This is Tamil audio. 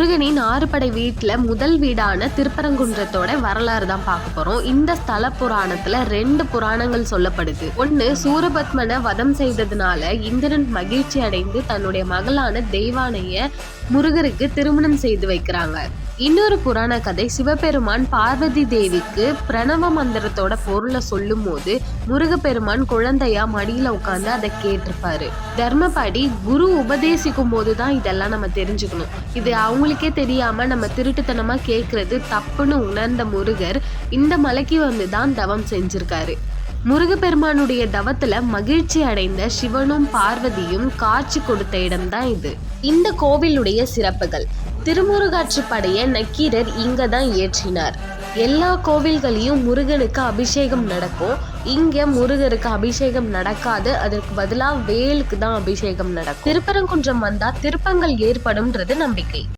முருகனின் 6 படை வீட்டுல முதல் வீடான திருப்பரங்குன்றத்தோட வரலாறு தான் பார்க்க போறோம். இந்த ஸ்தல புராணத்துல 2 புராணங்கள் சொல்லப்படுது. ஒண்ணு, சூரபத்மனை வதம் செய்ததுனால இந்திரன் மகிழ்ச்சி அடைந்து தன்னுடைய மகளான தெய்வானைய முருகருக்கு திருமணம் செய்து வைக்கிறாங்க. இன்னொரு புராண கதை, சிவபெருமான் பார்வதி தேவிக்கு பிரணவ மந்திரத்தோட பொருளை சொல்லும் போது முருகப்பெருமான் குழந்தையா மடியில உட்கார்ந்து அதை கேட்டிருப்பாரு. தர்மபடி குரு உபதேசிக்கும் போதுதான் இதெல்லாம் நம்ம தெரிஞ்சுக்கணும். இது அவங்களுக்கே தெரியாம நம்ம திருட்டுத்தனமா கேட்கறது தப்புன்னு உணர்ந்த முருகர் இந்த மலைக்கு வந்துதான் தவம் செஞ்சிருக்காரு. முருகப்பெருமானுடைய தவத்துல மகிழ்ச்சி அடைந்த சிவனும் பார்வதியும் காட்சி கொடுத்த இடம்தான் இது. இந்த கோவிலுடைய சிறப்புகள்: திருமுருகாற்றுப்படைய நக்கீரர் இங்க தான் இயற்றினார். எல்லா கோவில்களையும் முருகனுக்கு அபிஷேகம் நடக்கும். இங்க முருகருக்கு அபிஷேகம் நடக்காது. அதற்கு பதிலா வேலுக்கு தான் அபிஷேகம் நடக்கும். திருப்பரங்குன்றம் வந்தா திருப்பங்கள் ஏற்படும்ன்றது நம்பிக்கை.